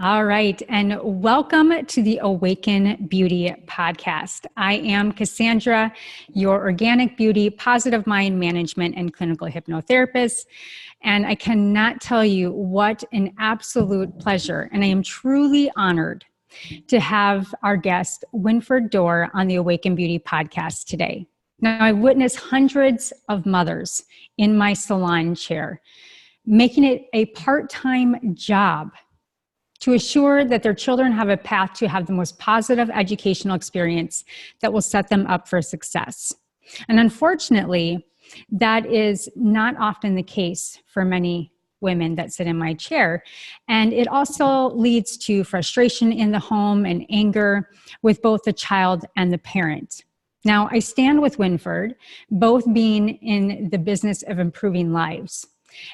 All right, and welcome to the Awaken Beauty Podcast. I am Cassandra, your organic beauty, positive mind management, and clinical hypnotherapist. And I cannot tell you what an absolute pleasure, and I am truly honored to have our guest, Wynford Dore, on the Awaken Beauty Podcast today. Now, I've witnessed hundreds of mothers in my salon chair, making it a part-time job to assure that their children have a path to have the most positive educational experience that will set them up for success. And unfortunately, that is not often the case for many women that sit in my chair. And it also leads to frustration in the home and anger with both the child and the parent. Now, I stand with Winfred, both being in the business of improving lives.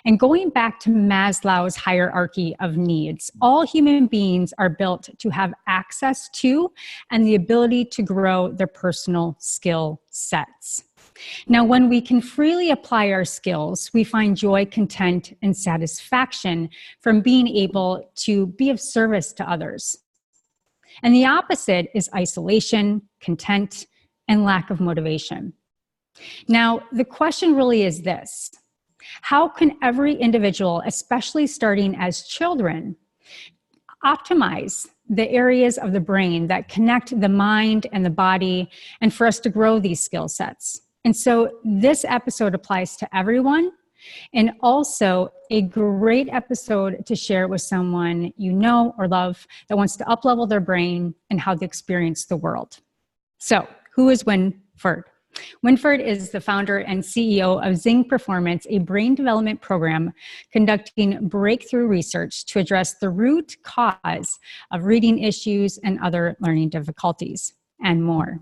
And going back to Maslow's hierarchy of needs, all human beings are built to have access to and the ability to grow their personal skill sets. Now, when we can freely apply our skills, we find joy, content, and satisfaction from being able to be of service to others. And the opposite is isolation, content, and lack of motivation. Now, the question really is this: how can every individual, especially starting as children, optimize the areas of the brain that connect the mind and the body, and for us to grow these skill sets? And so this episode applies to everyone, and also a great episode to share with someone you know or love that wants to up-level their brain and how they experience the world. So, who is Winfred? Winfred is the founder and CEO of Zing Performance, a brain development program conducting breakthrough research to address the root cause of reading issues and other learning difficulties, and more.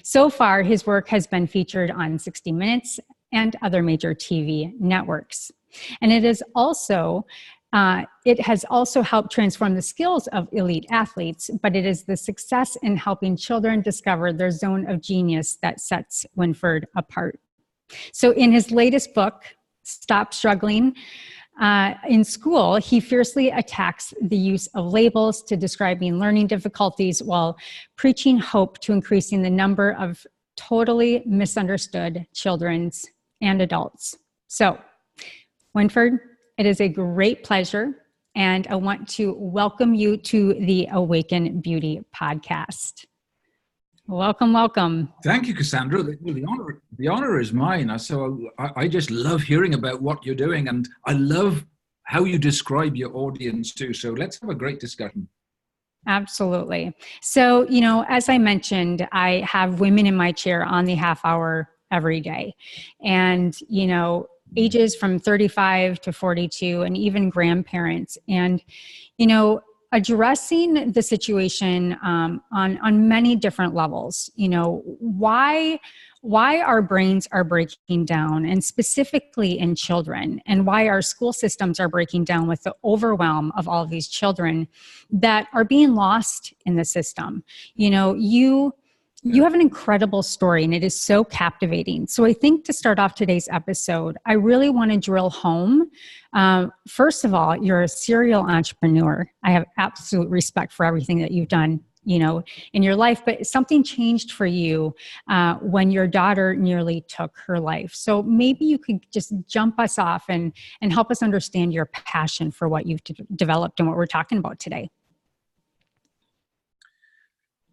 So far, his work has been featured on 60 Minutes and other major TV networks. And it has also helped transform the skills of elite athletes, but it is the success in helping children discover their zone of genius that sets Winfred apart. So in his latest book, Stop Struggling in School, he fiercely attacks the use of labels to describing learning difficulties while preaching hope to increasing the number of totally misunderstood children and adults. So, Winfred, it is a great pleasure, and I want to welcome you to the Awaken Beauty Podcast. Welcome, welcome. Thank you, Cassandra. The honor is mine. So I just love hearing about what you're doing, and I love how you describe your audience too. So let's have a great discussion. Absolutely. So, as I mentioned, I have women in my chair on the half hour every day, and, ages from 35 to 42, and even grandparents. And, addressing the situation on many different levels, why our brains are breaking down, and specifically in children, and why our school systems are breaking down with the overwhelm of all of these children that are being lost in the system. You have an incredible story, and it is so captivating. So I think to start off today's episode, I really want to drill home. First of all, you're a serial entrepreneur. I have absolute respect for everything that you've done, in your life, but something changed for you when your daughter nearly took her life. So maybe you could just jump us off and help us understand your passion for what you've developed and what we're talking about today.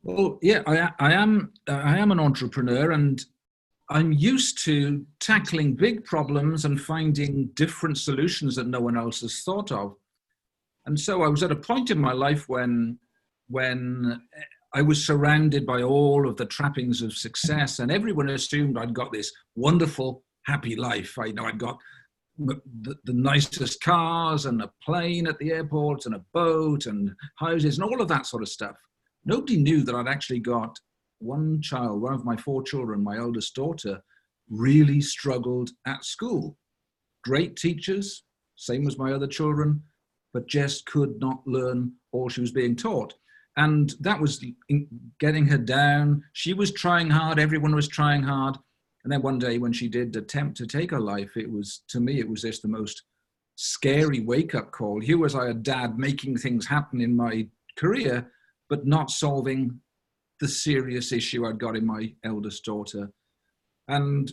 Well, yeah, I am an entrepreneur, and I'm used to tackling big problems and finding different solutions that no one else has thought of. And so I was at a point in my life when I was surrounded by all of the trappings of success, and everyone assumed I'd got this wonderful, happy life. I'd got the nicest cars and a plane at the airport and a boat and houses and all of that sort of stuff. Nobody knew that I'd actually got one child, one of my 4 children, my eldest daughter, really struggled at school. Great teachers, same as my other children, but just could not learn all she was being taught. And that was getting her down. She was trying hard, everyone was trying hard. And then one day when she did attempt to take her life, to me, it was just the most scary wake-up call. Here was I, a dad, making things happen in my career, but not solving the serious issue I'd got in my eldest daughter. And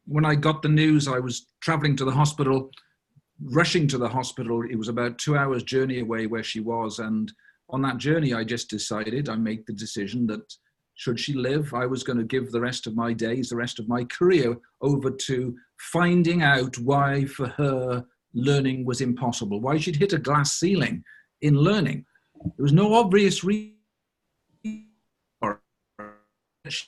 when I got the news, I was traveling to the hospital, rushing to the hospital. It was about 2 hours journey away where she was. And on that journey, I just decided, I made the decision that should she live, I was going to give the rest of my days, the rest of my career over to finding out why for her learning was impossible, why she'd hit a glass ceiling in learning. There was no obvious reason she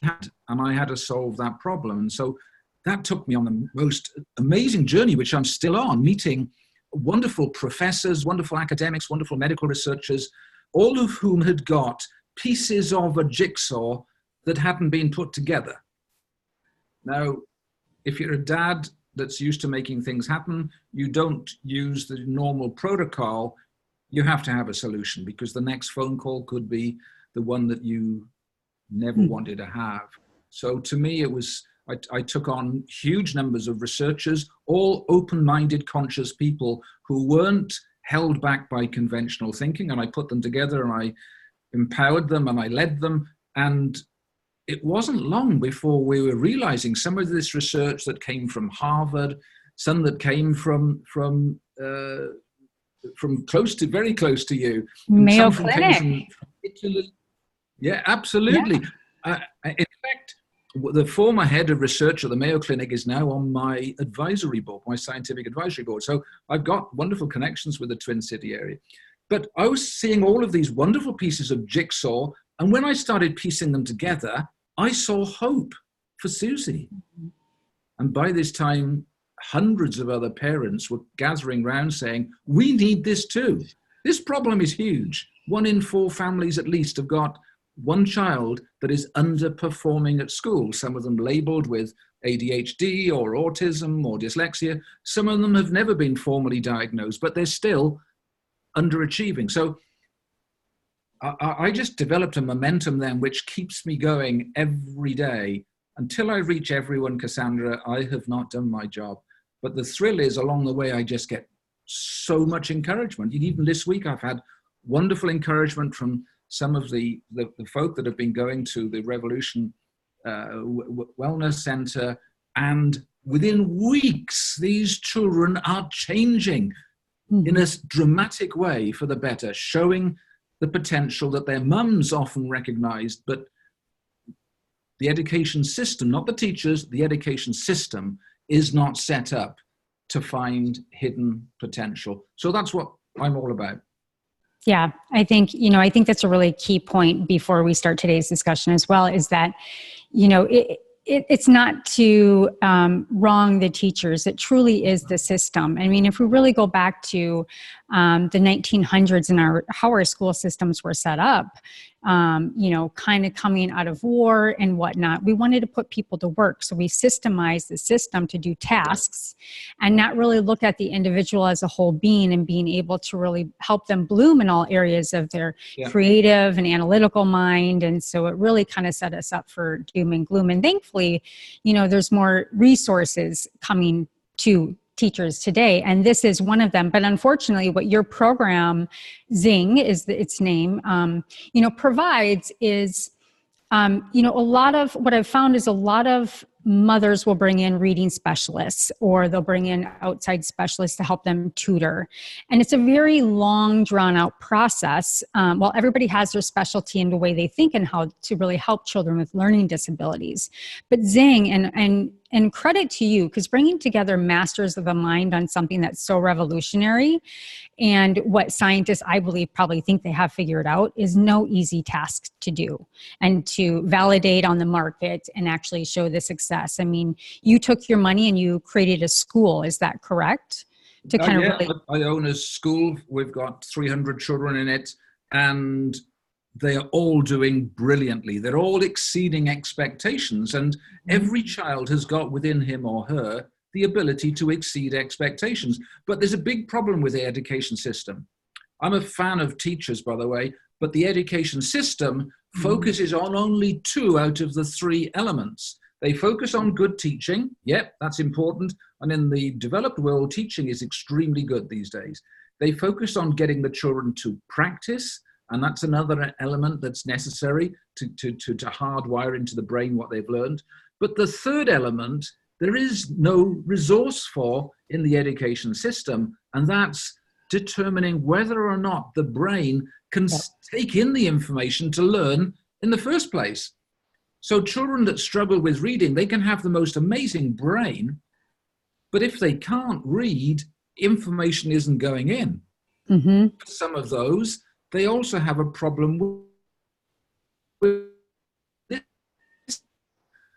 had, and I had to solve that problem. And so that took me on the most amazing journey, which I'm still on, meeting wonderful professors, wonderful academics, wonderful medical researchers, all of whom had got pieces of a jigsaw that hadn't been put together. Now, if you're a dad that's used to making things happen, you don't use the normal protocol. You have to have a solution, because the next phone call could be the one that you never wanted to have. So to me, it was, I took on huge numbers of researchers, all open-minded, conscious people who weren't held back by conventional thinking, and I put them together and I empowered them and I led them. And it wasn't long before we were realizing some of this research that came from Harvard, some that came from close to, very close to you, Mayo some Clinic. Came from Italy. Yeah, absolutely. Yeah. In fact, the former head of research at the Mayo Clinic is now on my advisory board, my scientific advisory board. So I've got wonderful connections with the Twin City area. But I was seeing all of these wonderful pieces of jigsaw, and when I started piecing them together, I saw hope for Susie. And by this time, hundreds of other parents were gathering around saying, we need this too. This problem is huge. 1 in 4 families at least have got one child that is underperforming at school, some of them labeled with ADHD or autism or dyslexia. Some of them have never been formally diagnosed, but they're still underachieving. So I just developed a momentum then which keeps me going every day. Until I reach everyone, Cassandra, I have not done my job. But the thrill is along the way, I just get so much encouragement. Even this week, I've had wonderful encouragement from some of the folk that have been going to the Revolution Wellness Center. And within weeks, these children are changing in a dramatic way for the better, showing the potential that their mums often recognized, but the education system, not the teachers, the education system is not set up to find hidden potential. So that's what I'm all about. Yeah, I think that's a really key point before we start today's discussion as well, is that, it's not to wrong the teachers. It truly is the system. I mean, if we really go back to the 1900s and how our school systems were set up, kind of coming out of war and whatnot, we wanted to put people to work. So we systemized the system to do tasks and not really look at the individual as a whole being and being able to really help them bloom in all areas of their creative and analytical mind. And so it really kind of set us up for doom and gloom. And thankfully, there's more resources coming to teachers today, and this is one of them. But unfortunately, what your program, Zing is its name, provides is, a lot of what I've found is a lot of mothers will bring in reading specialists, or they'll bring in outside specialists to help them tutor. And it's a very long, drawn out process. While everybody has their specialty in the way they think and how to really help children with learning disabilities. But Zing, and credit to you, because bringing together masters of the mind on something that's so revolutionary and what scientists, I believe, probably think they have figured out is no easy task to do, and to validate on the market and actually show the success. I mean, you took your money and you created a school. Is that correct? To kind of really... I own a school. We've got 300 children in it, and they are all doing brilliantly. They're all exceeding expectations, and every child has got within him or her the ability to exceed expectations. But there's a big problem with the education system. I'm a fan of teachers, by the way, but the education system focuses on only 2 out of the 3 elements. They focus on good teaching. Yep, that's important. And in the developed world, teaching is extremely good these days. They focus on getting the children to practice, and that's another element that's necessary to hardwire into the brain what they've learned. But the third element, there is no resource for in the education system, and that's determining whether or not the brain can take in the information to learn in the first place. So children that struggle with reading, they can have the most amazing brain, but if they can't read, information isn't going in. Mm-hmm. For some of those, they also have a problem with this.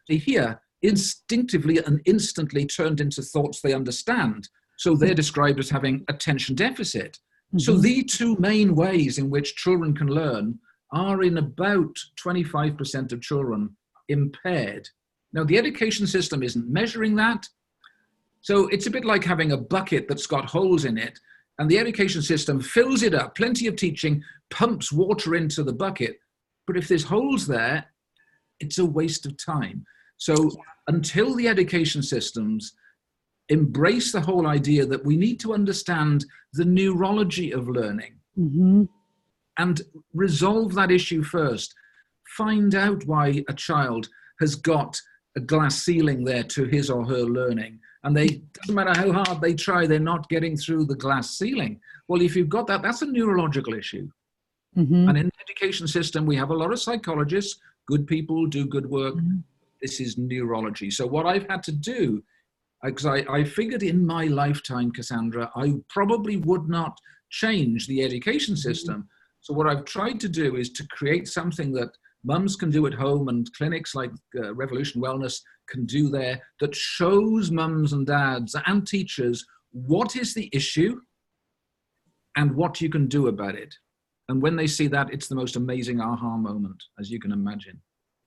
They hear instinctively and instantly turned into thoughts they understand. So they're described as having attention deficit. Mm-hmm. So the two main ways in which children can learn are in about 25% of children impaired. Now, the education system isn't measuring that. So it's a bit like having a bucket that's got holes in it, and the education system fills it up, plenty of teaching, pumps water into the bucket. But if there's holes there, it's a waste of time. So until the education systems embrace the whole idea that we need to understand the neurology of learning, mm-hmm. and resolve that issue first, find out why a child has got a glass ceiling there to his or her learning, and doesn't matter how hard they try, they're not getting through the glass ceiling. Well, if you've got that, that's a neurological issue. Mm-hmm. And in the education system, we have a lot of psychologists, good people do good work. Mm-hmm. This is neurology. So what I've had to do, because I figured in my lifetime, Cassandra, I probably would not change the education system. Mm-hmm. So what I've tried to do is to create something that mums can do at home and clinics like Revolution Wellness can do there, that shows mums and dads and teachers what is the issue and what you can do about it. And when they see that, it's the most amazing aha moment, as you can imagine.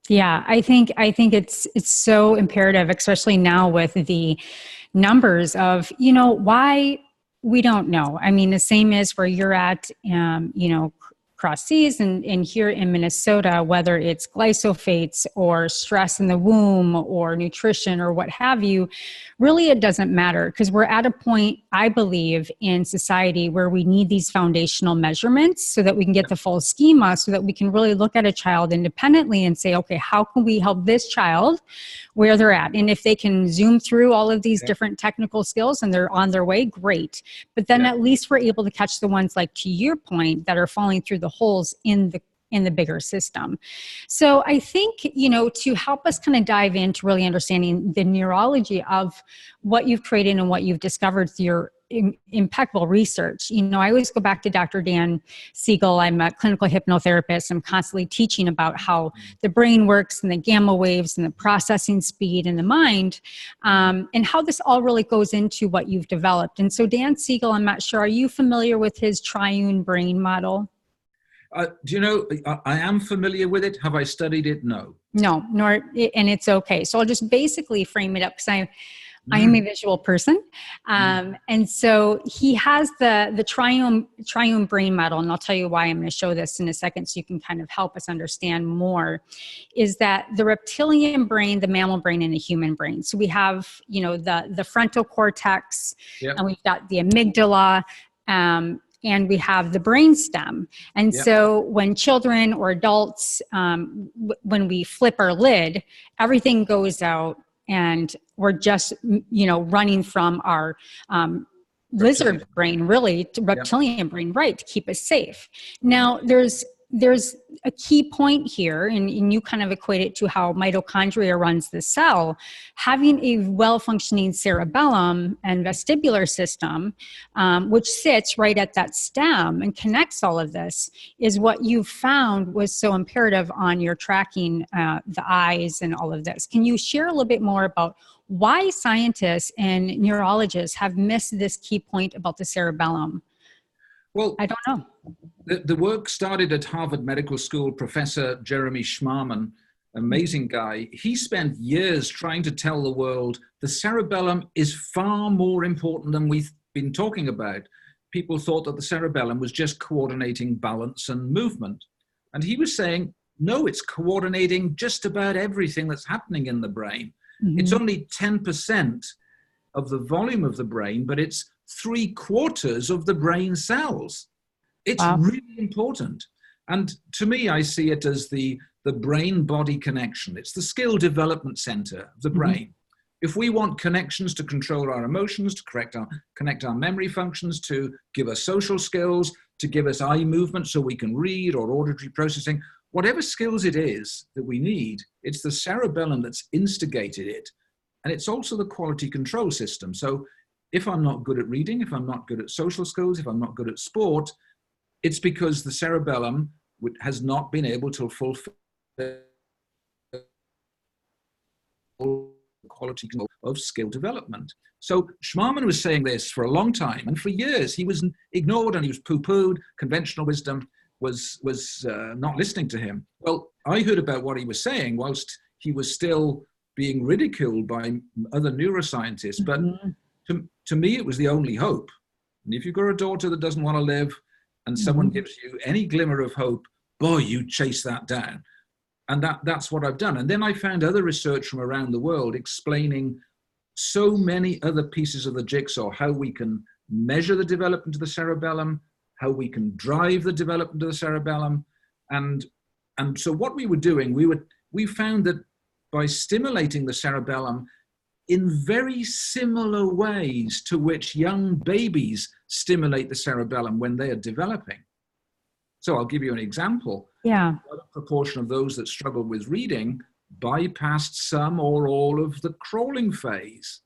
Yeah, I think it's so imperative, especially now with the numbers of, why we don't know. I mean, the same as where you're at, cross seas and here in Minnesota, whether it's glyphosates or stress in the womb or nutrition or what have you, really it doesn't matter, because we're at a point, I believe, in society where we need these foundational measurements so that we can get the full schema, so that we can really look at a child independently and say, okay, how can we help this child where they're at? And if they can zoom through all of these different technical skills and they're on their way, great. But then at least we're able to catch the ones, like to your point, that are falling through the holes in the bigger system. So I think, to help us kind of dive into really understanding the neurology of what you've created and what you've discovered through your impeccable research. I always go back to Dr. Dan Siegel. I'm a clinical hypnotherapist. I'm constantly teaching about how the brain works and the gamma waves and the processing speed in the mind, and how this all really goes into what you've developed. And so Dan Siegel, I'm not sure, are you familiar with his triune brain model? Do you know, I am familiar with it. Have I studied it? No. No, and it's okay. So I'll just basically frame it up, because I am a visual person. And so he has the triune brain model, and I'll tell you why I'm going to show this in a second so you can kind of help us understand more, is that the reptilian brain, the mammal brain, and the human brain. So we have, the frontal cortex, and we've got the amygdala, and we have the brainstem. And so when children or adults, when we flip our lid, everything goes out and we're just, running from our lizard brain, really, to reptilian brain, right, to keep us safe. Now, there's a key point here, and you kind of equate it to how mitochondria runs the cell. Having a well-functioning cerebellum and vestibular system, which sits right at that stem and connects all of this, is what you found was so imperative on your tracking the eyes and all of this. Can you share a little bit more about why scientists and neurologists have missed this key point about the cerebellum? Well, I don't know. The work started at Harvard Medical School. Professor Jeremy Schmarman, amazing guy. He spent years trying to tell the world the cerebellum is far more important than we've been talking about. People thought that the cerebellum was just coordinating balance and movement. And he was saying, no, it's coordinating just about everything that's happening in the brain. Mm-hmm. It's only 10% of the volume of the brain, but it's 3/4 of the brain cells. It's really important. And to me, I see it as the brain-body connection. It's the skill development center of the brain. If we want connections to control our emotions, to connect our memory functions, to give us social skills, to give us eye movement so we can read, or auditory processing, whatever skills it is that we need, it's the cerebellum that's instigated it. And it's also the quality control system. So if I'm not good at reading, if I'm not good at social skills, if I'm not good at sport, it's because the cerebellum has not been able to fulfill quality control of skill development. So Schmarman was saying this for a long time, and for years he was ignored and he was poo-pooed. Conventional wisdom was not listening to him. Well, I heard about what he was saying whilst he was still being ridiculed by other neuroscientists. But to me, it was the only hope. And if you've got a daughter that doesn't want to live and someone gives you any glimmer of hope, boy, you chase that down. And that's what I've done. And then I found other research from around the world explaining so many other pieces of the jigsaw, how we can measure the development of the cerebellum, how we can drive the development of the cerebellum. And so what we were doing, we found that by stimulating the cerebellum in very similar ways to which young babies stimulate the cerebellum when they are developing. So I'll give you an example. Yeah. A proportion of those that struggle with reading bypassed some or all of the crawling phase.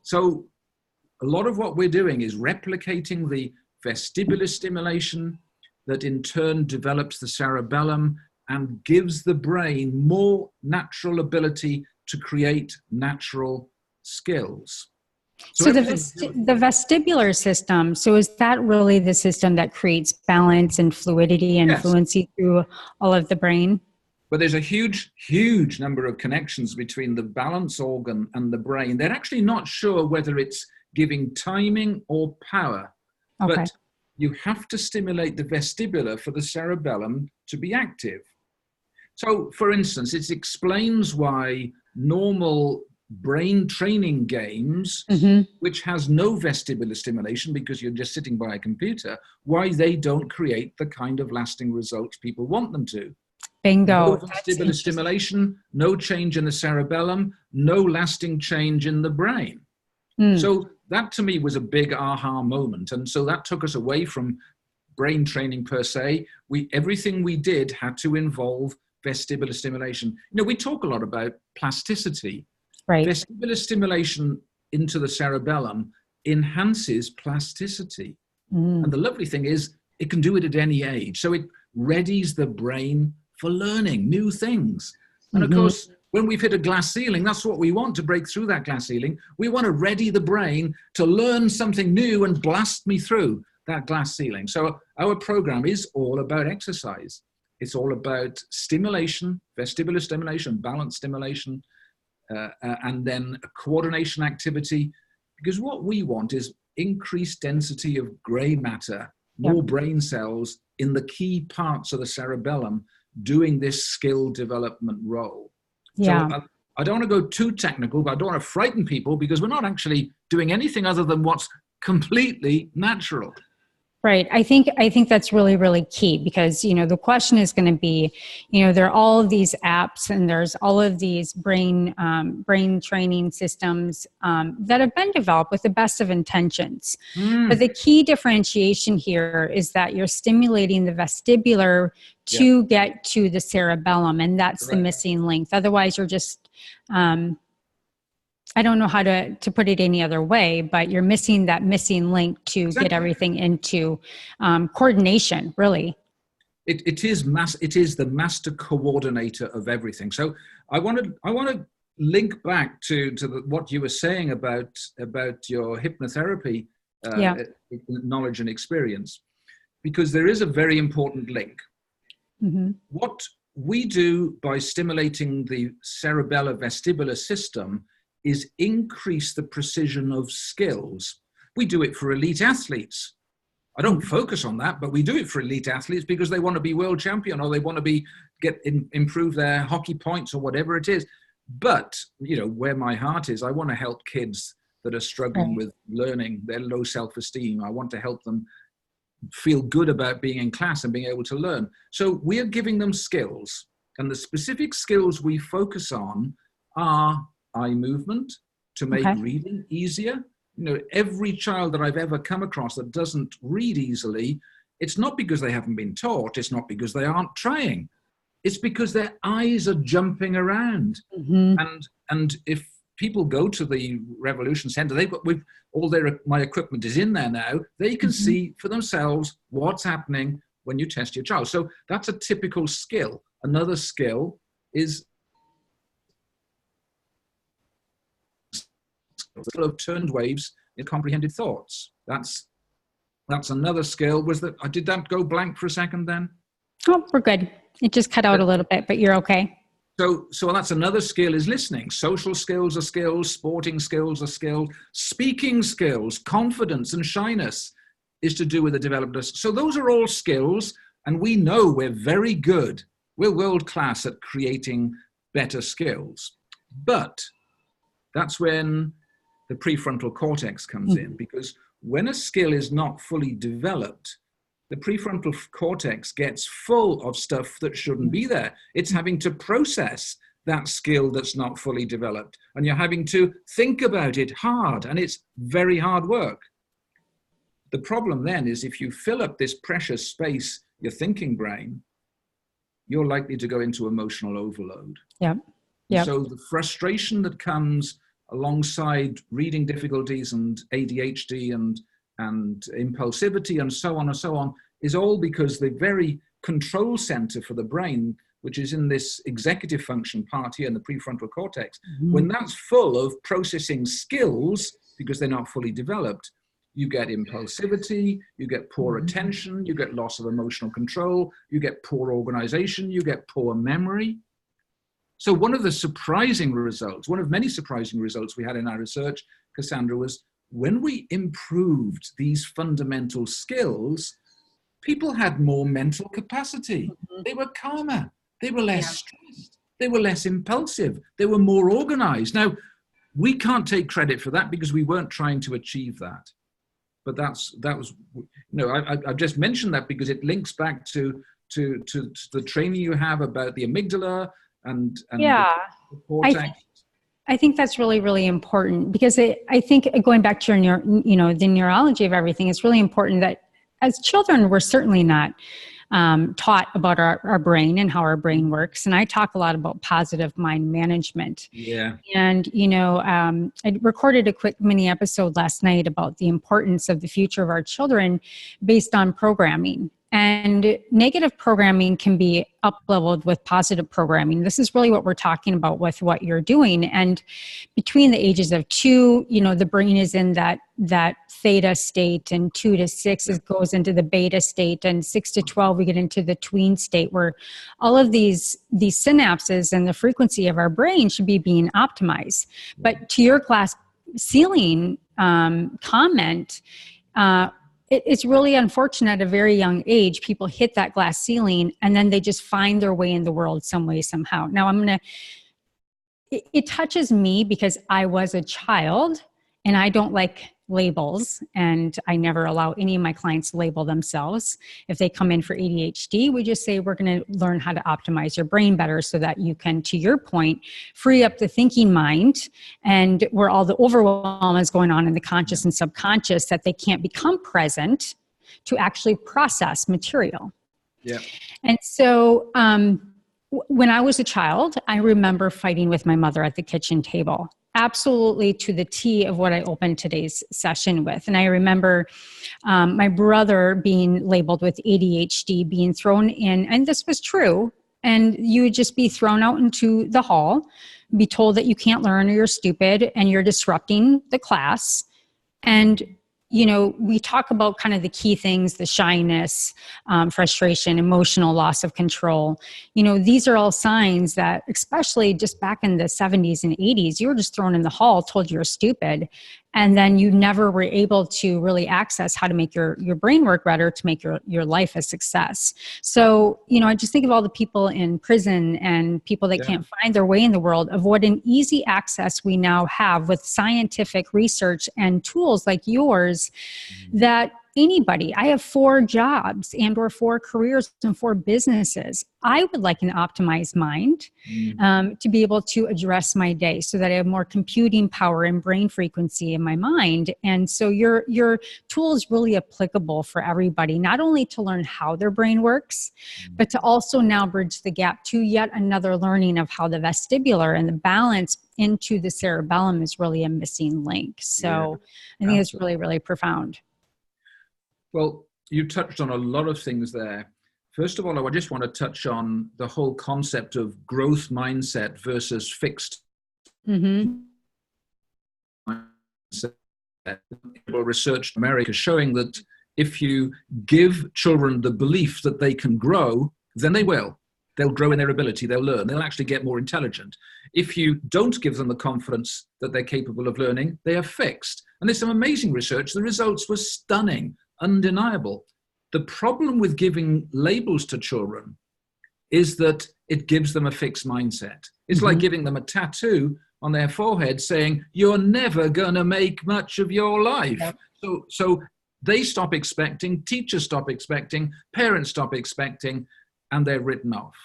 So a lot of what we're doing is replicating the vestibular stimulation that in turn develops the cerebellum and gives the brain more natural ability to create natural skills. So the vestibular system, so is that really the system that creates balance and fluidity and fluency through all of the brain? But there's a huge, huge number of connections between the balance organ and the brain. They're actually not sure whether it's giving timing or power. Okay. But you have to stimulate the vestibular for the cerebellum to be active. So, for instance, it explains why normal brain training games, which has no vestibular stimulation because you're just sitting by a computer, why they don't create the kind of lasting results people want them to. Bingo. No vestibular stimulation, no change in the cerebellum, no lasting change in the brain. So that to me was a big aha moment. And so that took us away from brain training per se. Everything we did had to involve vestibular stimulation. You know, we talk a lot about plasticity. Right. Vestibular stimulation into the cerebellum enhances plasticity. And the lovely thing is it can do it at any age. So it readies the brain for learning new things. And of course, when we've hit a glass ceiling, that's what we want to break through that glass ceiling. We want to ready the brain to learn something new and blast me through that glass ceiling. So our program is all about exercise. It's all about stimulation, vestibular stimulation, balance stimulation, and then a coordination activity. Because what we want is increased density of gray matter, more brain cells in the key parts of the cerebellum doing this skill development role. Yeah. So I don't want to go too technical, but I don't want to frighten people because we're not actually doing anything other than what's completely natural. Right. I think that's really, really key because, you know, the question is going to be, you know, there are all of these apps and there's all of these brain training systems that have been developed with the best of intentions. But the key differentiation here is that you're stimulating the vestibular to get to the cerebellum, and that's the missing link. Otherwise, you're just I don't know how to put it any other way, but you're missing that missing link to get everything into coordination, really. It is the master coordinator of everything. So I want to link back to what you were saying about your hypnotherapy knowledge and experience, because there is a very important link. What we do by stimulating the cerebellar vestibular system is increase the precision of skills. We do it for elite athletes. I don't focus on that, but we do it for elite athletes because they want to be world champion, or they want to improve their hockey points, or whatever it is. But, where my heart is, I want to help kids that are struggling with learning, their low self-esteem. I want to help them feel good about being in class and being able to learn. So we are giving them skills, and the specific skills we focus on are eye movement to make reading easier. Every child that I've ever come across that doesn't read easily, it's not because they haven't been taught. It's not because they aren't trying. It's because their eyes are jumping around. And if people go to the Revolution Center, they've got my equipment is in there now. They can see for themselves what's happening when you test your child. So that's a typical skill. Another skill is of turned waves in comprehended thoughts. That's another skill. Did that go blank for a second then? Oh, we're good. It just cut out a little bit, but you're okay. So that's another skill, is listening. Social skills are skills, sporting skills are skills, speaking skills, confidence and shyness is to do with the development. So those are all skills, and we know we're very good. We're world class at creating better skills. But that's when the prefrontal cortex comes in, because when a skill is not fully developed, the prefrontal cortex gets full of stuff that shouldn't be there. It's having to process that skill that's not fully developed, and you're having to think about it hard, and it's very hard work. The problem then is if you fill up this precious space, your thinking brain, you're likely to go into emotional overload. Yeah. So the frustration that comes alongside reading difficulties and ADHD and impulsivity and so on is all because the very control center for the brain, which is in this executive function part here in the prefrontal cortex, when that's full of processing skills because they're not fully developed, you get impulsivity, you get poor attention, you get loss of emotional control, you get poor organization, you get poor memory. So one of the surprising results, one of many surprising results we had in our research, Cassandra, was when we improved these fundamental skills, people had more mental capacity. They were calmer. They were less stressed. They were less impulsive. They were more organized. Now, we can't take credit for that because we weren't trying to achieve that. But I've just mentioned that because it links back to the training you have about the amygdala and the cortex. I think that's really, really important, because I think going back to the neurology of everything, it's really important that as children, we're certainly not taught about our brain and how our brain works. And I talk a lot about positive mind management. Yeah. And, I recorded a quick mini episode last night about the importance of the future of our children based on programming. And negative programming can be up-leveled with positive programming. This is really what we're talking about with what you're doing. And between the ages of 2, the brain is in that theta state, and 2 to 6 it goes into the beta state, and 6 to 12 we get into the tween state, where all of these synapses and the frequency of our brain should be being optimized. But to your glass ceiling comment, it's really unfortunate at a very young age, people hit that glass ceiling and then they just find their way in the world some way, somehow. Now it touches me because I was a child and I don't like labels, and I never allow any of my clients to label themselves. If they come in for ADHD, we just say, we're going to learn how to optimize your brain better so that you can, to your point, free up the thinking mind, and where all the overwhelm is going on in the conscious and subconscious, that they can't become present to actually process material. Yeah. And so when I was a child, I remember fighting with my mother at the kitchen table, absolutely to the T of what I opened today's session with. And I remember my brother being labeled with ADHD, being thrown in, and this was true, and you would just be thrown out into the hall, be told that you can't learn or you're stupid and you're disrupting the class. And we talk about kind of the key things, the shyness, frustration, emotional loss of control. These are all signs that, especially just back in the 70s and 80s, you were just thrown in the hall, told you're stupid. And then you never were able to really access how to make your brain work better to make your life a success. So, I just think of all the people in prison and people that can't find their way in the world, of what an easy access we now have with scientific research and tools like yours, that anybody, I have 4 jobs and or 4 careers and 4 businesses. I would like an optimized mind to be able to address my day so that I have more computing power and brain frequency in my mind. And so your tool is really applicable for everybody, not only to learn how their brain works, but to also now bridge the gap to yet another learning of how the vestibular and the balance into the cerebellum is really a missing link. So I think it's really, really profound. Well, you touched on a lot of things there. First of all, I just want to touch on the whole concept of growth mindset versus fixed mindset. Research in America showing that if you give children the belief that they can grow, then they will. They'll grow in their ability, they'll learn, they'll actually get more intelligent. If you don't give them the confidence that they're capable of learning, they are fixed. And there's some amazing research. The results were stunning. Undeniable. The problem with giving labels to children is that it gives them a fixed mindset. It's like giving them a tattoo on their forehead saying, you're never going to make much of your life. So they stop expecting, teachers stop expecting, parents stop expecting, and they're written off.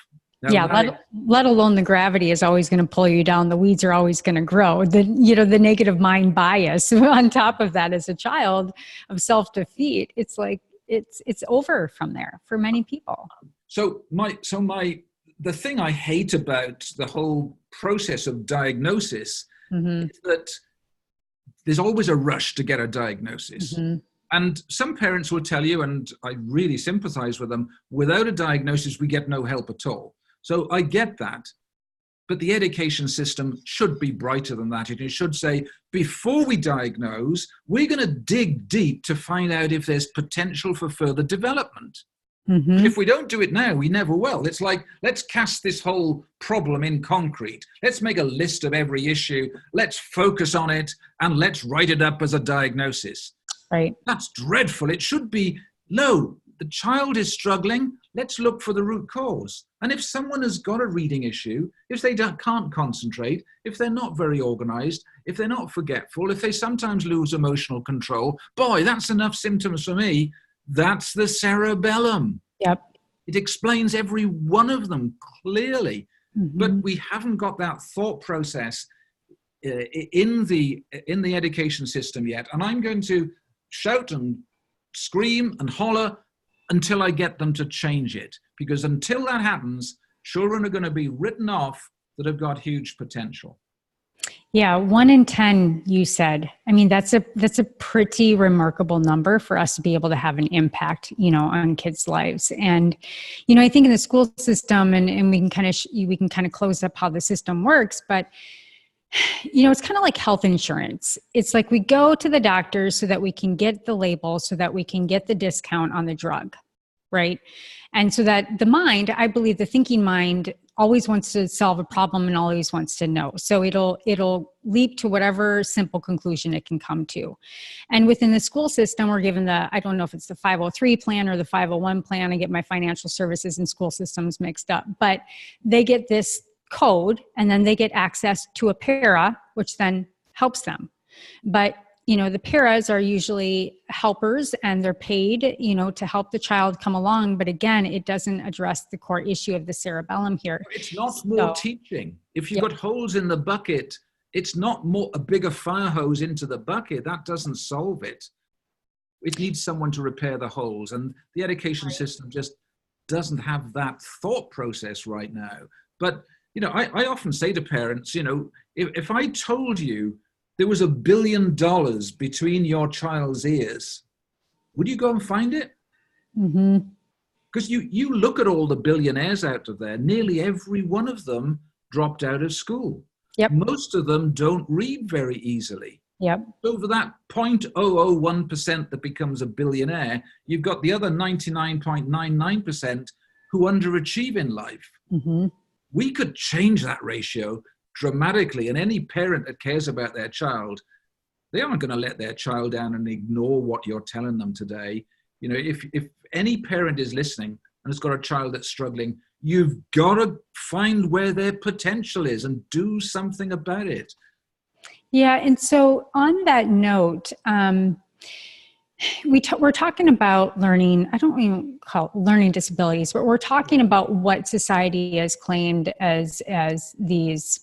Now, let alone the gravity is always going to pull you down. The weeds are always going to grow. The negative mind bias on top of that as a child of self-defeat. It's like, it's over from there for many people. So the thing I hate about the whole process of diagnosis is that there's always a rush to get a diagnosis. And some parents will tell you, and I really sympathize with them, without a diagnosis, we get no help at all. So I get that, but the education system should be brighter than that. It should say, before we diagnose, we're going to dig deep to find out if there's potential for further development. If we don't do it now, we never will. It's like, let's cast this whole problem in concrete. Let's make a list of every issue. Let's focus on it, and let's write it up as a diagnosis. Right. That's dreadful. It should be, no, the child is struggling. Let's look for the root cause. And if someone has got a reading issue, if they can't concentrate, if they're not very organized, if they're not forgetful, if they sometimes lose emotional control, boy, that's enough symptoms for me. That's the cerebellum. Yep. It explains every one of them clearly. But we haven't got that thought process in the education system yet. And I'm going to shout and scream and holler until I get them to change it. Because until that happens, children are going to be written off that have got huge potential. Yeah, 1 in 10, you said. I mean, that's a pretty remarkable number for us to be able to have an impact, on kids' lives. And, I think in the school system, and we can kind of close up how the system works, but it's kind of like health insurance. It's like we go to the doctor so that we can get the label, so that we can get the discount on the drug, right? And so that the mind, I believe the thinking mind always wants to solve a problem and always wants to know. So it'll leap to whatever simple conclusion it can come to. And within the school system, we're given I don't know if it's the 503 plan or the 501 plan. I get my financial services and school systems mixed up, but they get this code, and then they get access to a para, which then helps them. But, the paras are usually helpers, and they're paid, to help the child come along. But again, it doesn't address the core issue of the cerebellum here. It's not more teaching. If you've got holes in the bucket, it's not a bigger fire hose into the bucket. That doesn't solve it. It needs someone to repair the holes. And the education system just doesn't have that thought process right now. But I often say to parents, if I told you there was $1 billion between your child's ears, would you go and find it? Because you look at all the billionaires out of there, nearly every one of them dropped out of school. Yep. Most of them don't read very easily. Yep. Over that 0.001% that becomes a billionaire, you've got the other 99.99% who underachieve in life. We could change that ratio dramatically, and any parent that cares about their child They aren't going to let their child down and ignore what you're telling them today. You know, if any parent is listening and has got a child that's struggling, you've got to find where their potential is and do something about it. Yeah. And so on that note, we're talking about learning. I don't even call it learning disabilities, but we're talking about what society has claimed as these,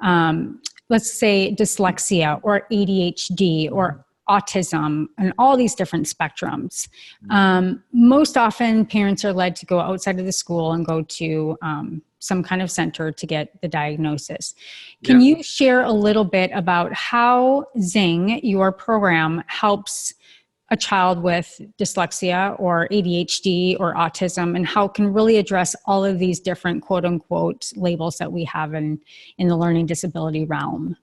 let's say, dyslexia or ADHD or autism and all these different spectrums. Most often, parents are led to go outside of the school and go to some kind of center to get the diagnosis. Can you share a little bit about how Zing, your program, helps a child with dyslexia or ADHD or autism, and how it can really address all of these different quote unquote labels that we have in the learning disability realm?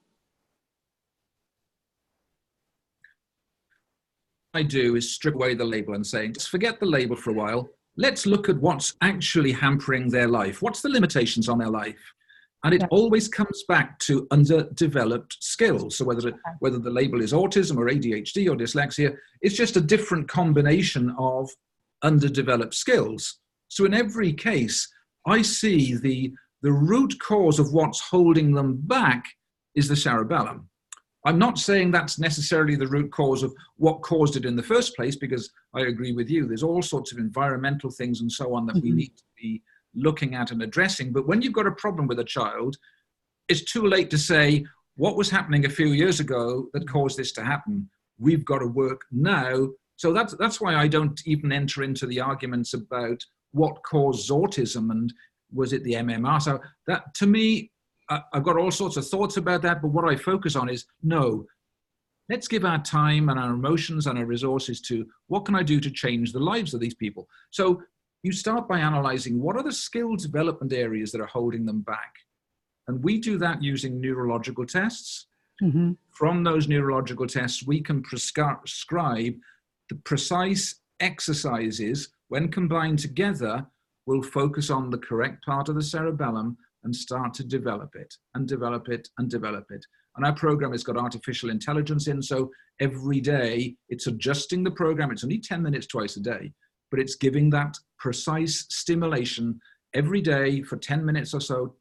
I do is strip away the label and say, let's forget the label for a while. Let's look at what's actually hampering their life. What's the limitations on their life? And it always comes back to underdeveloped skills. So whether the label is autism or ADHD or dyslexia, it's just a different combination of underdeveloped skills. So in every case, I see the root cause of what's holding them back is the cerebellum. I'm not saying that's necessarily the root cause of what caused it in the first place, because I agree with you. There's all sorts of environmental things and so on that we need to be looking at and addressing. But when you've got a problem with a child, it's too late to say what was happening a few years ago that caused this to happen. We've got to work now. So that's why I don't even enter into the arguments about what caused autism and was it the MMR. So that, to me, I've got all sorts of thoughts about that, but what I focus on is, no, let's give our time and our emotions and our resources to what can I do to change the lives of these people. So you start by analyzing what are the skill development areas that are holding them back. And we do that using neurological tests. From those neurological tests, we can prescribe the precise exercises, when combined together, will focus on the correct part of the cerebellum and start to develop it and develop it and develop it. And our program has got artificial intelligence in, so every day it's adjusting the program. It's only 10 minutes twice a day, but it's giving that precise stimulation every day for 10 minutes or so.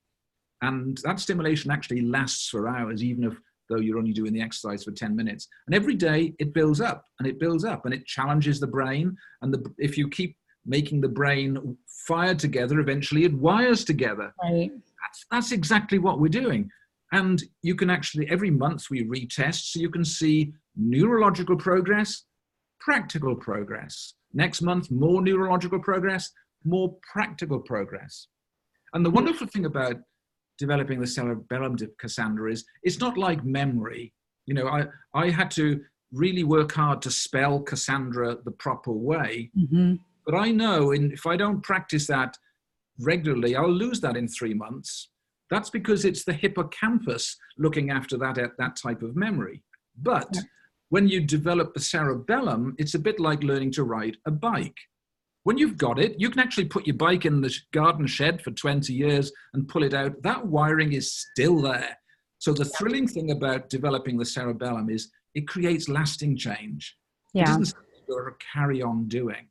And that stimulation actually lasts for hours, even though you're only doing the exercise for 10 minutes. And every day it builds up and it builds up and it challenges the brain. And if you keep making the brain fire together, eventually it wires together. Right. That's exactly what we're doing. And you can actually, every month we retest, so you can see neurological progress, practical progress. Next month, more neurological progress, more practical progress. And the wonderful thing about developing the cerebellum, Cassandra, is it's not like memory. You know, I had to really work hard to spell Cassandra the proper way. But I know if I don't practice that regularly, I'll lose that in 3 months. That's because it's the hippocampus looking after that type of memory. But when you develop the cerebellum, it's a bit like learning to ride a bike. When you've got it, you can actually put your bike in the garden shed for 20 years and pull it out. That wiring is still there. So the thrilling thing about developing the cerebellum is it creates lasting change. It isn't something you've got to carry on doing.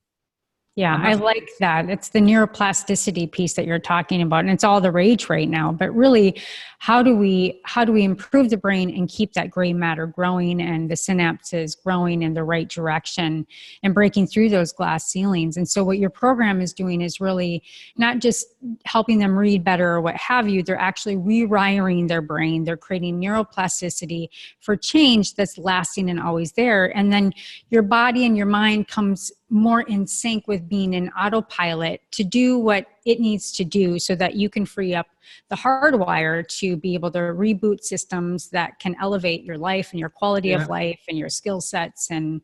Yeah, I like that. It's the neuroplasticity piece that you're talking about, and it's all the rage right now. But really, how do we improve the brain and keep that gray matter growing and the synapses growing in the right direction and breaking through those glass ceilings? And so what your program is doing is really not just helping them read better or what have you. They're actually rewiring their brain. They're creating neuroplasticity for change that's lasting and always there. And then your body and your mind comes more in sync with being an autopilot to do what it needs to do so that you can free up the hardwire to be able to reboot systems that can elevate your life and your quality of life and your skill sets and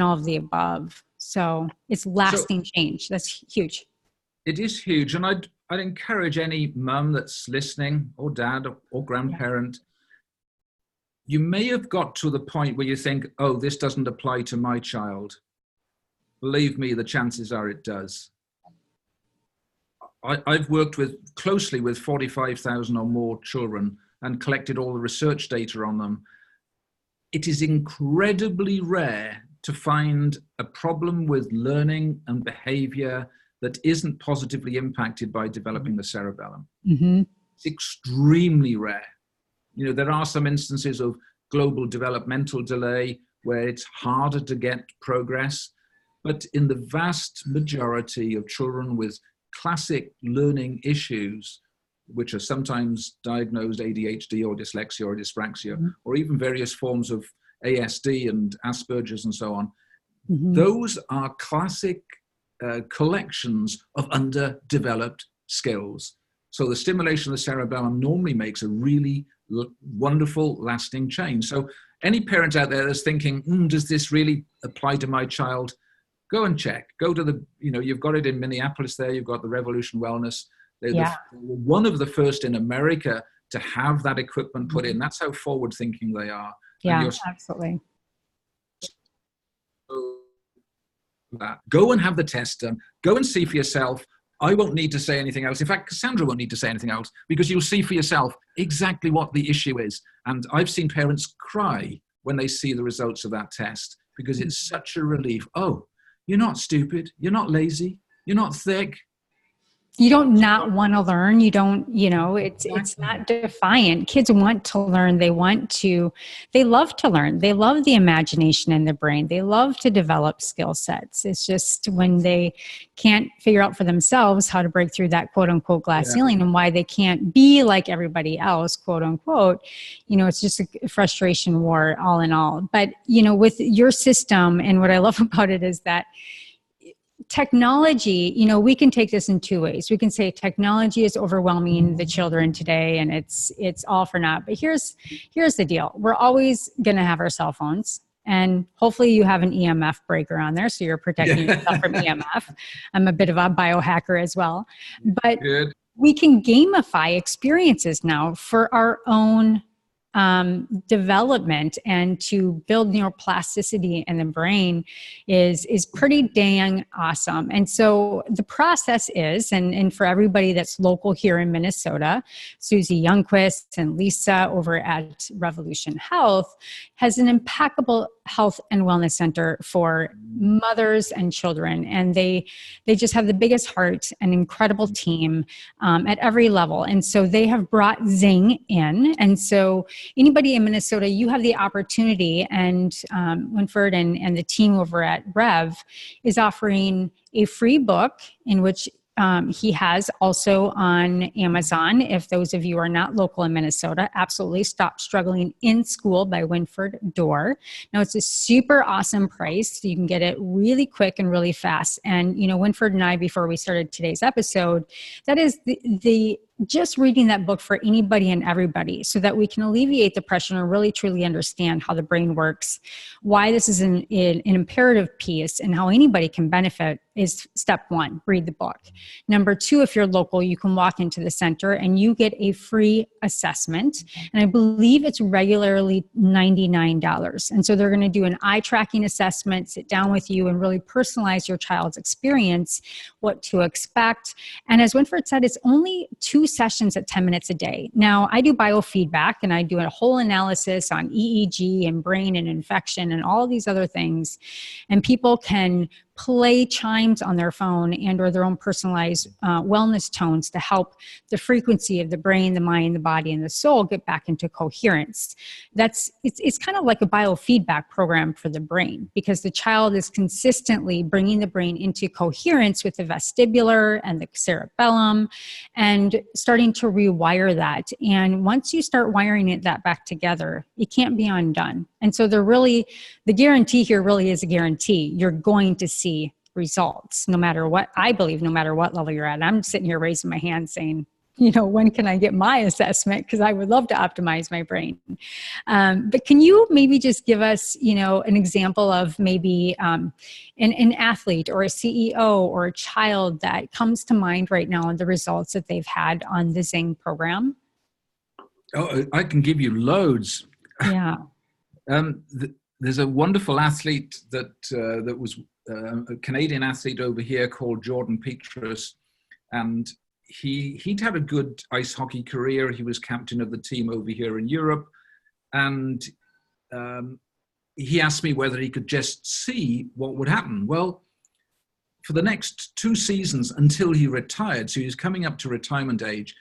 all of the above. So it's lasting change. That's huge. It is huge. And I'd encourage any mum that's listening, or dad or grandparent, you may have got to the point where you think, oh, this doesn't apply to my child. Believe me, the chances are it does. I've worked closely with 45,000 or more children and collected all the research data on them. it is incredibly rare to find a problem with learning and behavior that isn't positively impacted by developing the cerebellum. Mm-hmm. It's extremely rare. You know, there are some instances of global developmental delay where it's harder to get progress, but in the vast majority of children with classic learning issues, which are sometimes diagnosed ADHD or dyslexia or dyspraxia, Mm-hmm. or even various forms of ASD and Asperger's and so on, Mm-hmm. those are classic collections of underdeveloped skills. So the stimulation of the cerebellum normally makes a really wonderful, lasting change. So any parent out there that's thinking, does this really apply to my child? Go and check. Go to the, you've got it in Minneapolis there. You've got the Revolution Wellness. They're one of the first in America to have that equipment put in. That's how forward thinking they are. Yeah, absolutely. Go and have the test done. Go and see for yourself. I won't need to say anything else. In fact, Cassandra won't need to say anything else because you'll see for yourself exactly what the issue is. And I've seen parents cry when they see the results of that test because it's such a relief. Oh, you're not stupid. You're not lazy. You're not thick. You don't not want to learn. You don't, it's not defiant. Kids want to learn. They love to learn. They love the imagination in the brain. They love to develop skill sets. It's just when they can't figure out for themselves how to break through that quote unquote glass ceiling and why they can't be like everybody else, quote unquote, it's just a frustration war all in all. But, with your system, and what I love about it is that technology, we can take this in two ways. We can say technology is overwhelming the children today and it's all for naught. But here's the deal. We're always going to have our cell phones, and hopefully you have an EMF breaker on there so you're protecting yourself from EMF. I'm a bit of a biohacker as well. But we can gamify experiences now for our own development, and to build neuroplasticity in the brain is pretty dang awesome. And so the process is, and for everybody that's local here in Minnesota, Susie Youngquist and Lisa over at Revolution Health has an impeccable health and wellness center for mothers and children. And they just have the biggest heart, an incredible team at every level. And so they have brought Zing in. And so anybody in Minnesota, you have the opportunity, and Winfred and the team over at Rev is offering a free book in which he has also on Amazon. If those of you are not local in Minnesota, absolutely Stop Struggling in School by Wynford Dore. Now, it's a super awesome price. So you can get it really quick and really fast. And, Winfred and I, before we started today's episode, that is the just reading that book for anybody and everybody, so that we can alleviate the pressure and really truly understand how the brain works, why this is an imperative piece, and how anybody can benefit is step one, read the book. Number two, if you're local, you can walk into the center and you get a free assessment. And I believe it's regularly $99. And so they're going to do an eye tracking assessment, sit down with you and really personalize your child's experience, what to expect. And as Winfred said, it's only 2 sessions at 10 minutes a day. Now, I do biofeedback and I do a whole analysis on EEG and brain and infection and all these other things. And people can play chimes on their phone and or their own personalized wellness tones to help the frequency of the brain, the mind, the body, and the soul get back into coherence. It's kind of like a biofeedback program for the brain, because the child is consistently bringing the brain into coherence with the vestibular and the cerebellum and starting to rewire that. And once you start wiring that back together, it can't be undone. And so the guarantee here really is a guarantee. You're going to see results no matter what, I believe, no matter what level you're at. I'm sitting here raising my hand saying, when can I get my assessment? Because I would love to optimize my brain. But can you maybe just give us, an example of maybe an athlete or a CEO or a child that comes to mind right now and the results that they've had on the Zing program? Oh, I can give you loads. Yeah. There's a wonderful athlete that was a Canadian athlete over here called Jordan Petrus, and he'd had a good ice hockey career. He was captain of the team over here in Europe, and he asked me whether he could just see what would happen. Well, for the next 2 seasons until he retired, so he was coming up to retirement age,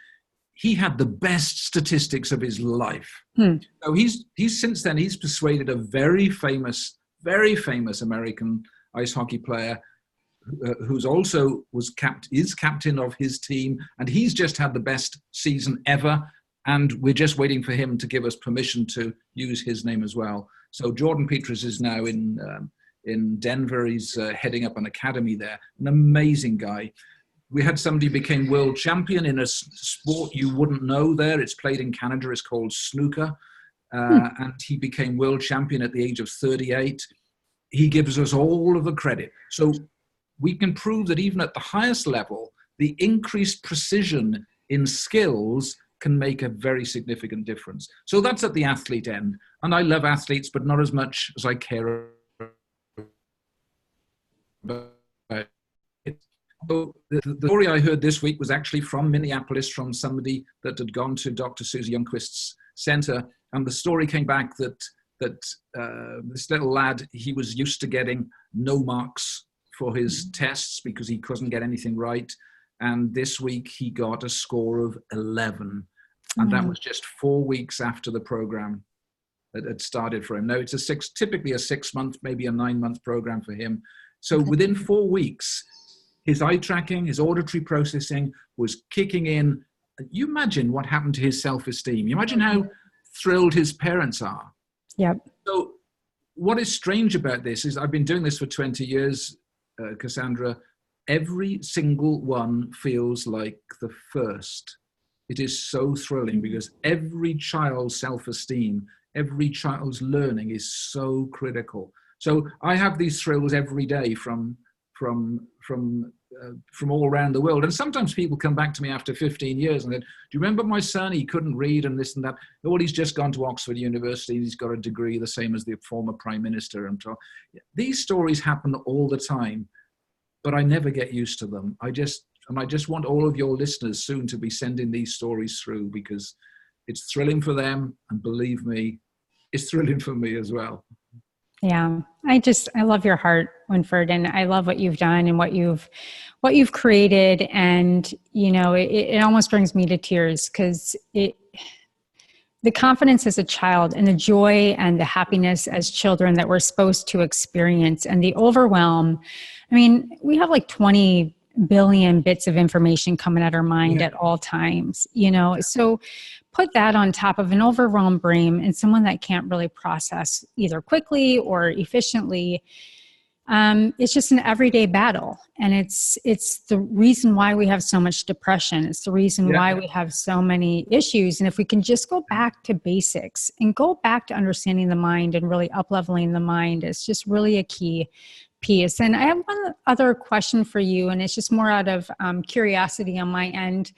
he had the best statistics of his life. So he's since then, he's persuaded a very famous American ice hockey player who's also is captain of his team, and he's just had the best season ever. And we're just waiting for him to give us permission to use his name as well. So Jordan Petras is now in Denver. He's heading up an academy there. An amazing guy. We had somebody became world champion in a sport you wouldn't know there. It's played in Canada. It's called snooker. And he became world champion at the age of 38. He gives us all of the credit. So we can prove that even at the highest level, the increased precision in skills can make a very significant difference. So that's at the athlete end. And I love athletes, but not as much as I care about it. So the story I heard this week was actually from Minneapolis, from somebody that had gone to Dr. Susie Youngquist's center. And the story came back that this little lad, he was used to getting no marks for his tests because he couldn't get anything right. And this week he got a score of 11. And that was just 4 weeks after the program that had started for him. Now it's typically a 6-month, maybe a 9-month program for him. So within 4 weeks, his eye tracking, his auditory processing was kicking in. You imagine what happened to his self-esteem. You imagine how thrilled his parents are. Yep. So what is strange about this is I've been doing this for 20 years, Cassandra. Every single one feels like the first. It is so thrilling because every child's self-esteem, every child's learning is so critical. So I have these thrills every day from all around the world. And sometimes people come back to me after 15 years and say, do you remember my son? He couldn't read and this and that. Well, he's just gone to Oxford University. He's got a degree the same as the former prime minister. And so these stories happen all the time, but I never get used to them. I just want all of your listeners soon to be sending these stories through because it's thrilling for them. And believe me, it's thrilling for me as well. Yeah. I love your heart, Winfred, and I love what you've done and what you've created. And, it almost brings me to tears because the confidence as a child and the joy and the happiness as children that we're supposed to experience and the overwhelm. I mean, we have like 20 billion bits of information coming at our mind at all times, so put that on top of an overwhelmed brain and someone that can't really process either quickly or efficiently. It's just an everyday battle. And it's the reason why we have so much depression. It's the reason why we have so many issues. And if we can just go back to basics and go back to understanding the mind and really up-leveling the mind, it's just really a key piece. And I have one other question for you, and it's just more out of curiosity on my end.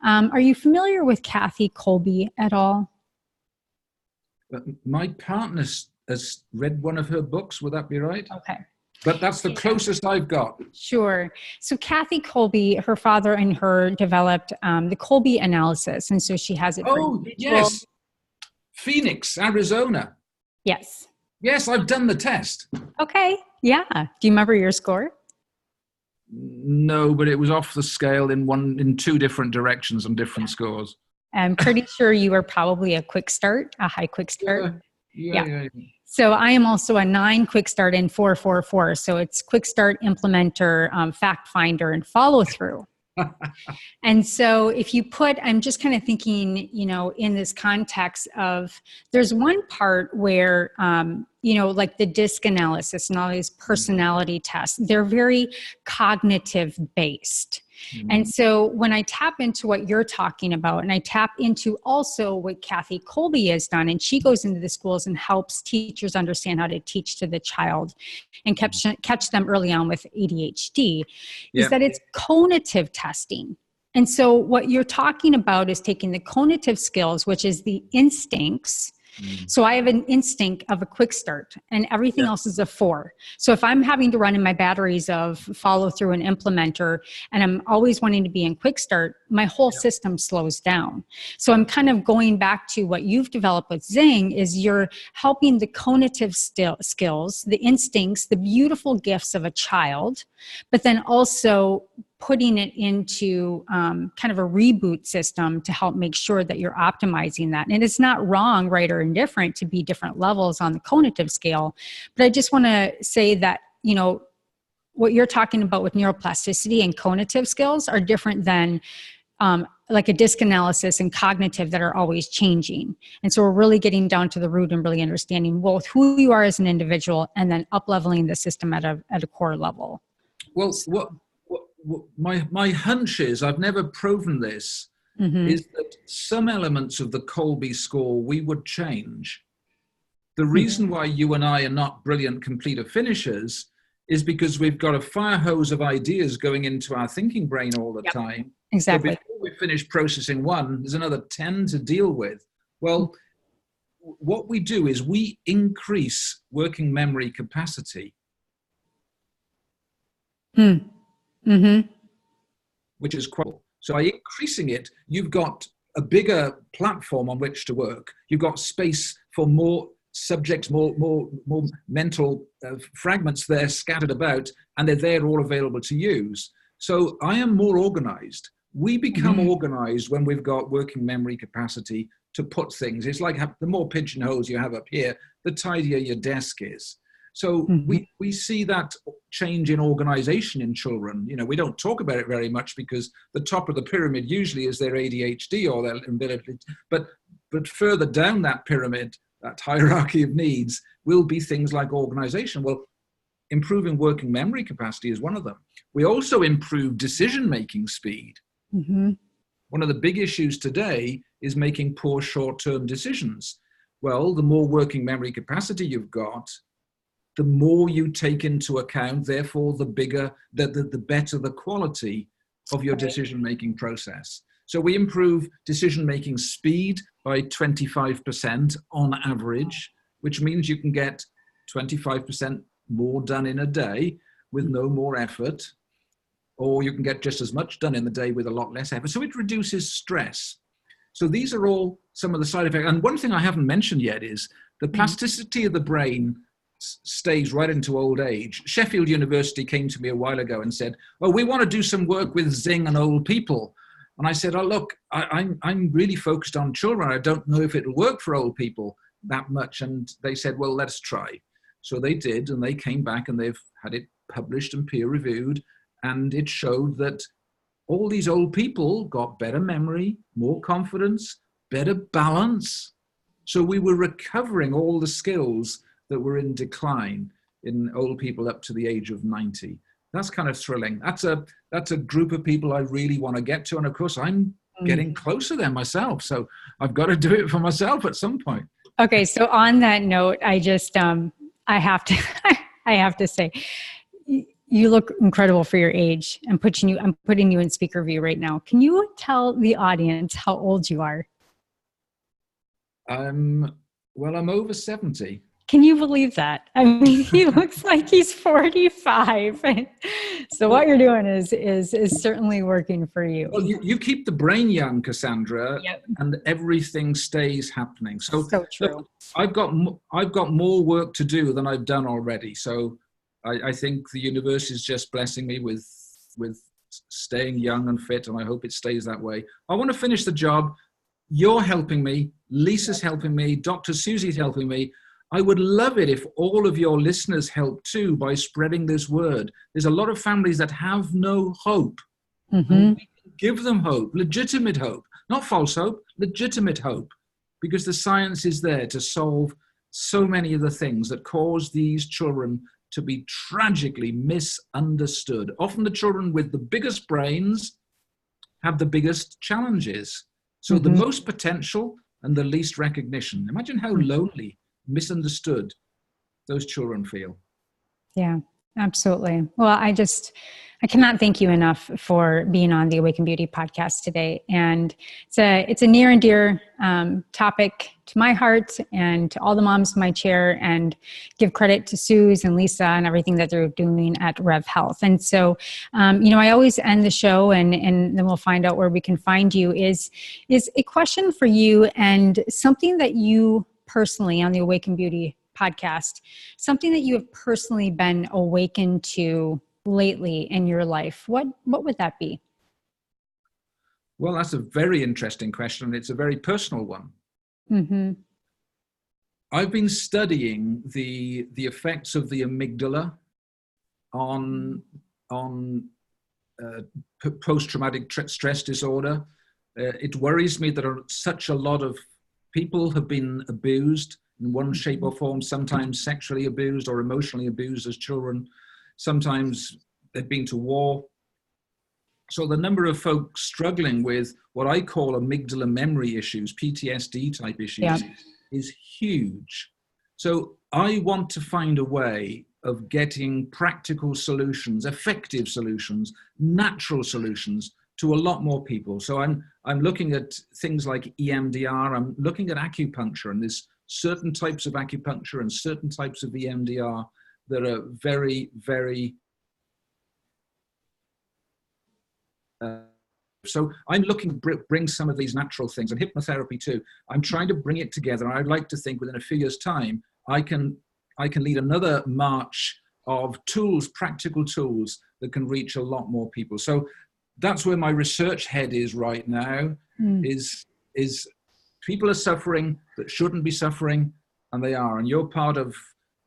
Are you familiar with Kathy Kolbe at all? My partner has read one of her books. Would that be right? Okay. But that's the closest I've got. Sure. So Kathy Kolbe, her father and her developed the Kolbe analysis. And so she has it. Oh, yes. Phoenix, Arizona. Yes. Yes, I've done the test. Okay. Yeah. Do you remember your score? No, but it was off the scale in 2 different directions and different scores. I'm pretty sure you were probably a quick start, a high quick start. Yeah. So I am also a 9 quick start and 4. So it's quick start, implementer, fact finder, and follow through. And so if you I'm just kind of thinking, in this context of, there's one part where, like the DISC analysis and all these personality tests, they're very cognitive based. Mm-hmm. And so when I tap into what you're talking about, and I tap into also what Kathy Kolbe has done, and she goes into the schools and helps teachers understand how to teach to the child and catch them early on with ADHD, is that it's cognitive testing. And so what you're talking about is taking the cognitive skills, which is the instincts, So I have an instinct of a quick start, and everything else is a 4. So if I'm having to run in my batteries of follow through and implementer, and I'm always wanting to be in quick start, my whole system slows down. So I'm kind of going back to what you've developed with Zing, is you're helping the cognitive skills, the instincts, the beautiful gifts of a child, but then also putting it into kind of a reboot system to help make sure that you're optimizing that. And it's not wrong, right, or indifferent to be different levels on the cognitive scale. But I just want to say that, you know, what you're talking about with neuroplasticity and cognitive skills are different than like a disc analysis and cognitive that are always changing. And so we're really getting down to the root and really understanding both who you are as an individual and then up-leveling the system at a core level. Well, my hunch is, I've never proven this, is that some elements of the Kolbe score we would change. The reason why you and I are not brilliant completer finishers is because we've got a fire hose of ideas going into our thinking brain all the time. Exactly. So before we finish processing one, there's another 10 to deal with. Well, what we do is we increase working memory capacity. Which is quite cool. So by increasing it, you've got a bigger platform on which to work. You've got space for more subjects, more mental fragments there scattered about, and they're there all available to use. So I am more organized. We become organized when we've got working memory capacity to put things. It's like the more pigeonholes you have up here, the tidier your desk is. So we see that change in organization in children. You know, we don't talk about it very much because the top of the pyramid usually is their ADHD or their ability. But further down that pyramid, that hierarchy of needs, will be things like organization. Well, improving working memory capacity is one of them. We also improve decision-making speed. One of the big issues today is making poor short-term decisions. Well, the more working memory capacity you've got, the more you take into account, therefore, the better the quality of your decision-making process. So we improve decision-making speed by 25% on average, which means you can get 25% more done in a day with no more effort, or you can get just as much done in the day with a lot less effort. So it reduces stress. So these are all some of the side effects. And one thing I haven't mentioned yet is the plasticity of the brain stays right into old age. Sheffield University came to me a while ago and said, "Oh, we want to do some work with Zing and old people." And I said, "Oh, look, I'm really focused on children. I don't know if it'll work for old people that much." And they said, "Well, let's try." So they did, and they came back and they've had it published and peer reviewed. And it showed that all these old people got better memory, more confidence, better balance. So we were recovering all the skills that were in decline in old people up to the age of 90. That's kind of thrilling. That's a group of people I really want to get to. And of course, I'm getting closer there myself. So I've got to do it for myself at some point. Okay. So on that note, I just, I have to say, you look incredible for your age. I'm putting you in speaker view right now. Can you tell the audience how old you are? Well, I'm over 70. Can you believe that? I mean, he looks like he's 45. So what you're doing is certainly working for you. Well, you keep the brain young, Cassandra, and everything stays happening. So true. Look, I've got more work to do than I've done already. So I think the universe is just blessing me with staying young and fit, and I hope it stays that way. I want to finish the job. You're helping me. Lisa's helping me. Dr. Susie's helping me. I would love it if all of your listeners help too by spreading this word. There's a lot of families that have no hope. And we can give them hope, legitimate hope, not false hope, legitimate hope, because the science is there to solve so many of the things that cause these children to be tragically misunderstood. Often the children with the biggest brains have the biggest challenges. So the most potential and the least recognition. Imagine how lonely, misunderstood those children feel. Yeah. Absolutely. Well, I cannot thank you enough for being on the Awaken Beauty podcast today. And it's a near and dear topic to my heart and to all the moms in my chair, and give credit to Suze and Lisa and everything that they're doing at Rev Health. And so, I always end the show, and then we'll find out where we can find you, is a question for you, and something that you personally on the Awaken Beauty podcast, something that you have personally been awakened to lately in your life. What would that be? Well, that's a very interesting question. It's a very personal one. Mm-hmm. I've been studying the effects of the amygdala on post-traumatic stress disorder. It worries me that such a lot of people have been abused in one shape or form, sometimes sexually abused or emotionally abused as children. Sometimes they've been to war. So the number of folks struggling with what I call amygdala memory issues, PTSD type issues, is huge. So I want to find a way of getting practical solutions, effective solutions, natural solutions to a lot more people. So I'm looking at things like EMDR. I'm looking at acupuncture, and there's certain types of acupuncture and certain types of EMDR that are very, very so I'm looking to bring some of these natural things, and hypnotherapy too. I'm trying to bring it together. I'd like to think within a few years' time, I can lead another march of tools, practical tools that can reach a lot more people. So that's where my research head is right now. Is people are suffering that shouldn't be suffering, and they are. And you're part of,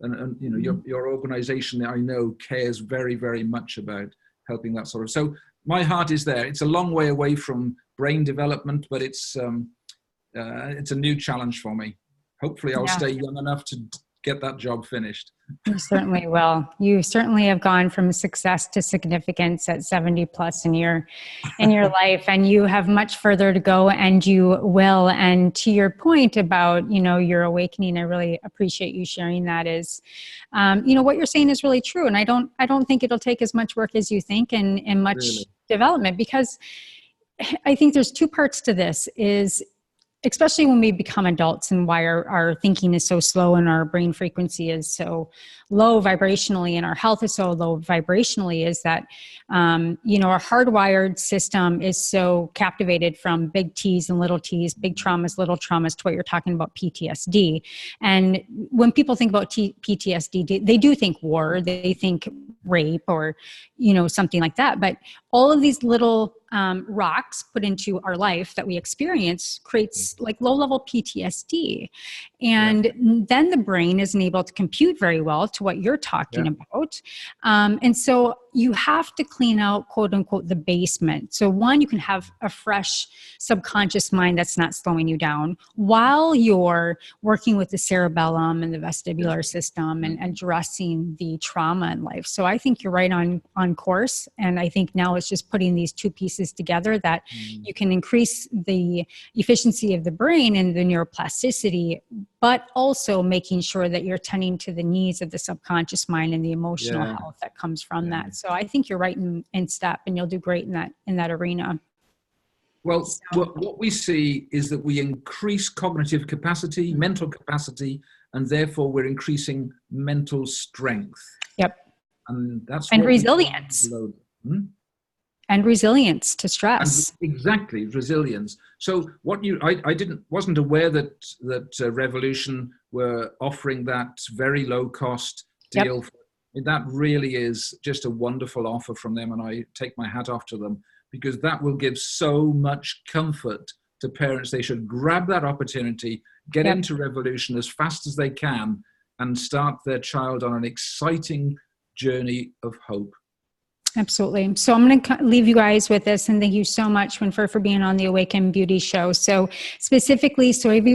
and your organization, I know, cares very, very much about helping that sort of. So my heart is there. It's a long way away from brain development, but it's a new challenge for me. Hopefully I'll stay young enough to get that job finished. You certainly will. You certainly have gone from success to significance at 70 plus in your life, and you have much further to go, and you will. And to your point about, your awakening, I really appreciate you sharing that. Is, what you're saying is really true. And I don't think it'll take as much work as you think, and much development, because I think there's two parts to this, is especially when we become adults, and why our thinking is so slow and our brain frequency is so low vibrationally and our health is so low vibrationally, is that, our hardwired system is so captivated from big T's and little T's, big traumas, little traumas, to what you're talking about, PTSD. And when people think about PTSD, they do think war, they think rape, or, something like that. But all of these little rocks put into our life that we experience creates like low-level PTSD. And then the brain isn't able to compute very well to what you're talking about. And so you have to clean out, quote unquote, the basement. So one, you can have a fresh subconscious mind that's not slowing you down while you're working with the cerebellum and the vestibular system and addressing the trauma in life. So I think you're right on course. And I think now it's just putting these two pieces together that you can increase the efficiency of the brain and the neuroplasticity, but also making sure that you're tending to the needs of the subconscious mind and the emotional health that comes from that. So I think you're right in step, and you'll do great in that arena. Well, what we see is that we increase cognitive capacity, mental capacity, and therefore we're increasing mental strength. Yep. And that's resilience. And resilience to stress. And exactly, resilience. So I wasn't aware that Revolution were offering that very low cost deal. That really is just a wonderful offer from them, and I take my hat off to them, because that will give so much comfort to parents. They should grab that opportunity, get into Revolution as fast as they can, and start their child on an exciting journey of hope. Absolutely. So I'm going to leave you guys with this, and thank you so much, Winfred, for being on the Awaken Beauty Show. So specifically,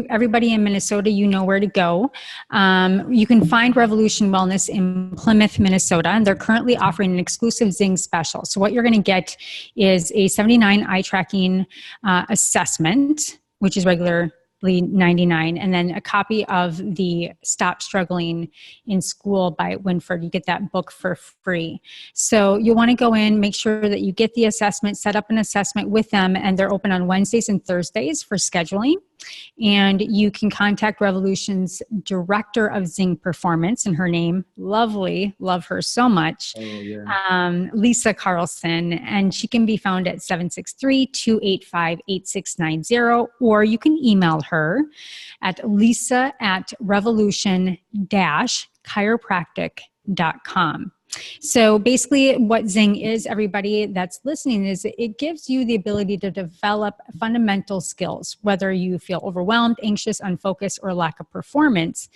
everybody in Minnesota, you know where to go. You can find Revolution Wellness in Plymouth, Minnesota, and they're currently offering an exclusive Zing special. So what you're going to get is a 79 eye tracking assessment, which is regular $99, and then a copy of the Stop Struggling in School by Winfred. You get that book for free. So you'll want to go in, make sure that you get the assessment, set up an assessment with them, and they're open on Wednesdays and Thursdays for scheduling. And you can contact Revolution's Director of Zing Performance, and her name, lovely, love her so much, Lisa Carlson, and she can be found at 763-285-8690, or you can email her at lisa@revolution-chiropractic.com. So basically what Zing is, everybody that's listening, is it gives you the ability to develop fundamental skills. Whether you feel overwhelmed, anxious, unfocused, or lack of performance,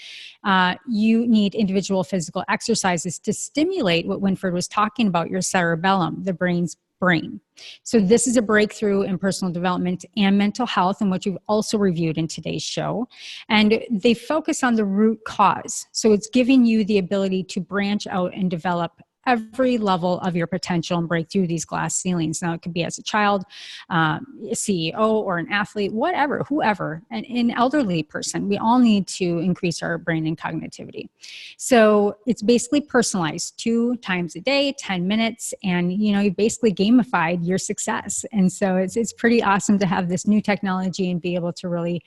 you need individual physical exercises to stimulate what Winfred was talking about, your cerebellum, the brain's brain. So this is a breakthrough in personal development and mental health, and which we've also reviewed in today's show. And they focus on the root cause. So it's giving you the ability to branch out and develop every level of your potential and break through these glass ceilings. Now, it could be as a child, a CEO, or an athlete, whatever, whoever, an elderly person. We all need to increase our brain and cognitivity. So it's basically personalized 2 times a day, 10 minutes, and you basically gamified your success. And so it's pretty awesome to have this new technology and be able to really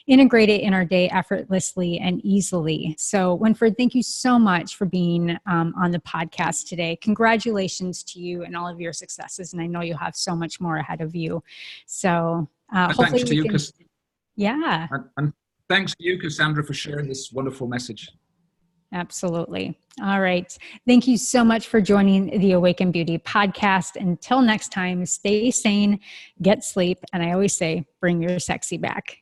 integrate it in our day effortlessly and easily. So Winfred, thank you so much for being on the podcast today. Congratulations to you and all of your successes. And I know you'll have so much more ahead of you. So hopefully thanks to you, yeah. And thanks to you, Cassandra, for sharing this wonderful message. Absolutely. All right. Thank you so much for joining the Awaken Beauty podcast. Until next time, stay sane, get sleep. And I always say, bring your sexy back.